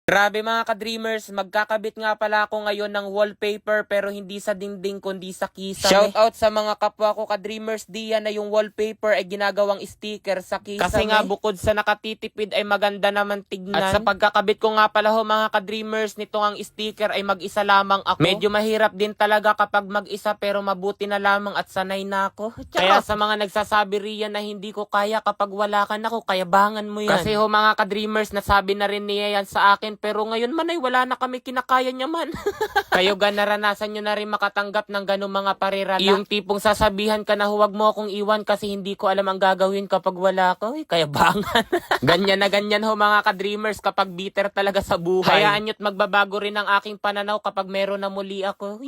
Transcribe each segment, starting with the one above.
Grabe mga ka-dreamers, magkakabit nga pala ako ngayon ng wallpaper pero hindi sa dingding kundi sa kisame. Shoutout sa mga kapwa ko ka-dreamers diyan na yung wallpaper ay ginagawang sticker sa kisame. Kasi nga bukod sa nakatitipid ay maganda naman tignan. At sa pagkakabit ko nga pala ho mga ka-dreamers, nito ang sticker ay mag-isa lamang ako. Medyo mahirap din talaga kapag mag-isa pero mabuti na lamang at sanay na ako. Kaya sa mga nagsasabi riyan na hindi ko kaya kapag wala ka na ko, kayabangan mo yan. Kasi ho mga ka-dreamers, nasabi na rin niya yan sa akin. Pero ngayon man ay wala na kami kinakaya niya man. Kayo ga naranasan nyo na rin makatanggap ng ganong mga parirala. Yung tipong sasabihan ka na huwag mo akong iwan kasi hindi ko alam ang gagawin kapag wala ko. Kaya bangan. Ganyan na ganyan ho mga ka-dreamers kapag bitter talaga sa buhay. Hayaan nyo't magbabago rin ang aking pananaw kapag meron na muli ako.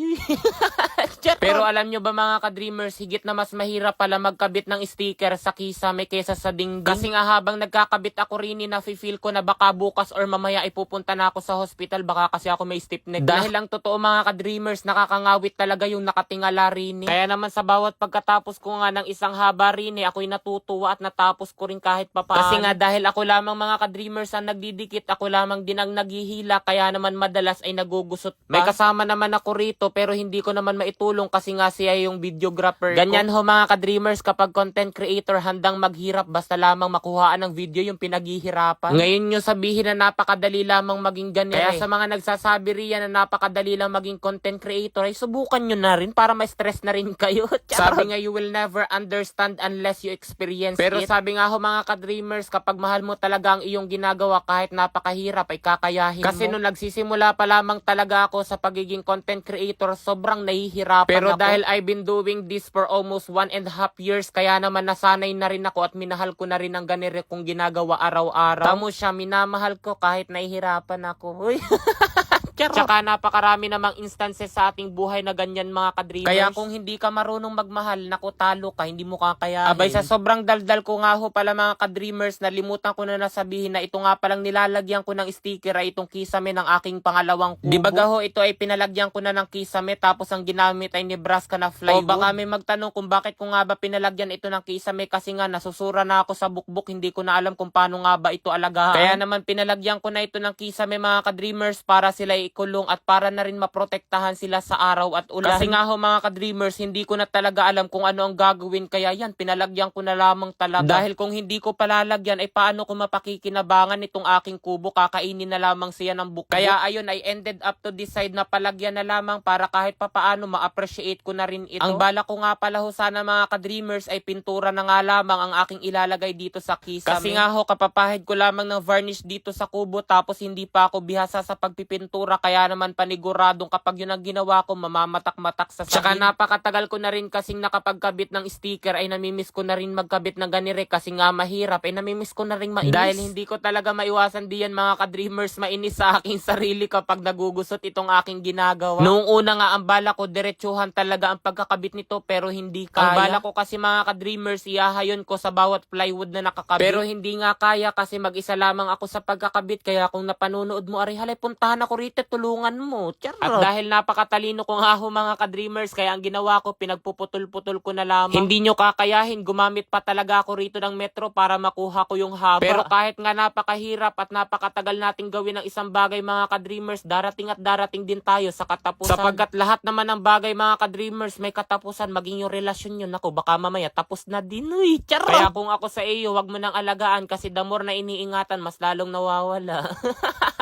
Pero alam nyo ba mga ka-dreamers, higit na mas mahirap pala magkabit ng sticker sa kisame kesa sa dingding. Kasi nga habang nagkakabit ako rin na-feel ko na baka bukas or mamaya ipupunta na ako sa hospital, baka kasi ako may stiff neck. Dahil lang totoo mga ka-dreamers, nakakangawit talaga yung nakatingala rin. Kaya naman sa bawat pagkatapos ko nga ng isang haba rin, ako'y natutuwa at natapos ko rin kahit papaano. Kasi nga dahil ako lamang mga ka-dreamers ang nagdidikit, ako lamang din ang naghihila, kaya naman madalas ay nagugusot pa. May kasama naman ako rito pero hindi ko naman maitulong kasi nga siya yung videographer ko. Ganyan ho mga ka-dreamers, kapag content creator handang maghirap basta lamang makuhaan ng video yung pinaghihirapan. Ngayon nyo sabihin na napakadali lamang maging ganyan. Kaya sa mga nagsasabi riyan na napakadali lang maging content creator, ay subukan nyo na rin para ma-stress na rin kayo. Sabi nga, you will never understand unless you experience it. Pero sabi nga ho mga ka-dreamers, kapag mahal mo talaga ang iyong ginagawa kahit napakahirap ay kakayahin kasi mo. Nung nagsisimula pa lamang talaga ako sa pagiging content creator, sobrang nahihirapan pero ako. Dahil I've been doing this for almost 1.5 years, kaya naman nasanay na rin ako at minahal ko na rin ang ganire kong ginagawa araw-araw. Tamo siya, minamahal ko kahit nahihirapan ako. Uy. Tsaka napakarami namang instances sa ating buhay na ganyan mga ka-dreamers. Kaya kung hindi ka marunong magmahal, naku talo ka, hindi mo kakayahin. Abay sa sobrang daldal ko nga ho pala mga ka-dreamers, nalimutan ko na nasabihin na ito nga palang nilalagyan ko ng sticker ay itong kisame ng aking pangalawang kubo. Di ba ho ito ay pinalagyan ko na ng kisame tapos ang ginamit ay Nebraska na plywood. O baka may magtanong kung bakit ko nga ba pinalagyan ito ng kisame, kasi nga nasusura na ako sa bukbuk, hindi ko na alam kung paano nga ba ito alagaan. Kaya naman pinalagyan ko na ito ng kisame mga ka-dreamers para sila ikulong at para na rin maprotektahan sila sa araw at ulan. Kasi nga ho mga ka-dreamers, hindi ko na talaga alam kung ano ang gagawin, kaya yan, pinalagyan ko na lamang talaga. Dahil kung hindi ko palalagyan, ay paano ko mapakikinabangan itong aking kubo, kakainin na lamang siya ng bukbuk. Kaya ayun, I ended up to decide na palagyan na lamang para kahit papaano ma-appreciate ko na rin ito. Ang bala ko nga pala ho sana mga ka-dreamers ay pintura na nga lamang ang aking ilalagay dito sa kisame. Kasi nga ho, kapapahid ko lamang ng varnish dito sa kubo tapos hindi pa ako bihasa sa pagpipintura, kaya naman paniguradong kapag yun ang ginawa ko, mamamatak-matak sa sahin. Tsaka napakatagal ko na rin kasing nakapagkabit ng sticker, ay namimiss ko na rin magkabit ng ganire kasi nga mahirap, ay namimiss ko na rin mainis. Dahil hindi ko talaga maiwasan diyan mga ka-dreamers, mainis sa aking sarili kapag nagugusot itong aking ginagawa. Noong una nga ang bala ko, diretsuhan talaga ang pagkakabit nito pero hindi kaya. Ang bala ko kasi mga ka-dreamers, ihahayon ko sa bawat plywood na nakakabit. Pero hindi nga kaya kasi mag-isa lamang ako sa pagkakabit, kaya kung napanunood mo, ari halay puntahan ako rito, tulungan mo. Charot. At dahil napakatalino ko nga ho mga ka-dreamers, kaya ang ginawa ko, pinagpuputol-putol ko na lamang. Hindi nyo kakayahin, gumamit pa talaga ako rito ng metro para makuha ko yung haba. Pero kahit nga napakahirap at napakatagal nating gawin ang isang bagay mga ka-dreamers, darating at darating din tayo sa katapusan. Sapagkat lahat naman ng bagay mga ka-dreamers may katapusan, maging yung relasyon yun, ako baka mamaya tapos na din. Uy, charot. Kaya kung ako sa iyo, wag mo nang alagaan kasi the more na iniingatan, mas lalong nawawala.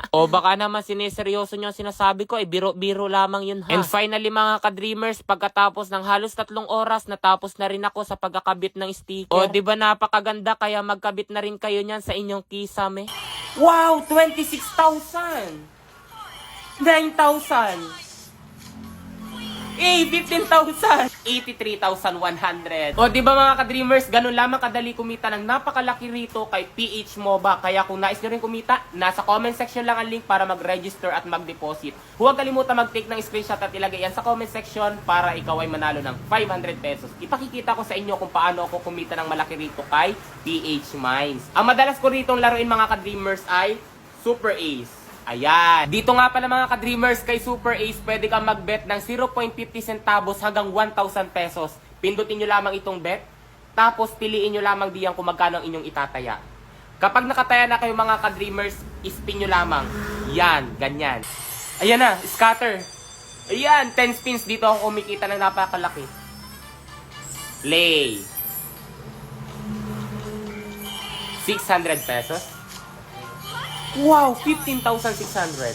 O baka naman sineseryoso nyo ang sinasabi ko, ay biro-biro lamang yun ha. And finally mga ka-dreamers, pagkatapos ng halos 3 oras, natapos na rin ako sa pagkakabit ng sticker. O diba napakaganda, kaya magkabit na rin kayo nyan sa inyong kisame. Wow! 26,000! 9,000! 15,000! 83,100. O diba mga ka-dreamers, ganun lamang kadali kumita ng napakalaki rito kay PH MOBA. Kaya kung nais nyo rin kumita, nasa comment section lang ang link para mag-register at mag-deposit. Huwag kalimutan mag-take ng screenshot at ilagay yan sa comment section para ikaw ay manalo ng 500 pesos. Ipakikita ko sa inyo kung paano ako kumita ng malaki rito kay PH Mines. Ang madalas ko rito laruin mga ka-dreamers ay Super Ace. Ayan. Dito nga pala mga ka-dreamers, kay Super Ace, pwede kang mag-bet ng 0.50 centavos hanggang 1,000 pesos. Pindutin nyo lamang itong bet, tapos piliin nyo lamang diyan kung magkano ang inyong itataya. Kapag nakataya na kayo mga ka-dreamers, spin nyo lamang. Yan, ganyan. Ayan na, scatter. Ayan, 10 spins dito ako kumikita ng napakalaki. Lay. 600 pesos. Wow, 15,600.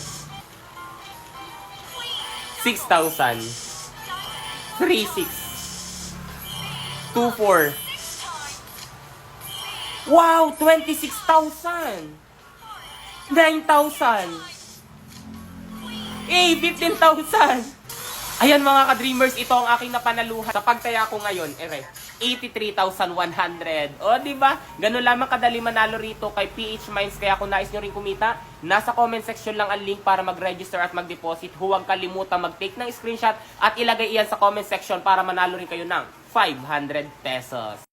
6,000. 3,6. 2,4. Wow, 26,000. 9,000. 15,000. Ayan mga ka-dreamers, ito ang aking napanaluhan sa pagtaya ko ngayon. 83,100. O, diba? Ganun lamang kadali manalo rito kay PH Mines. Kaya kung nais nyo rin kumita, nasa comment section lang ang link para mag-register at mag-deposit. Huwag kalimutan mag-take ng screenshot at ilagay iyan sa comment section para manalo rin kayo ng 500 pesos.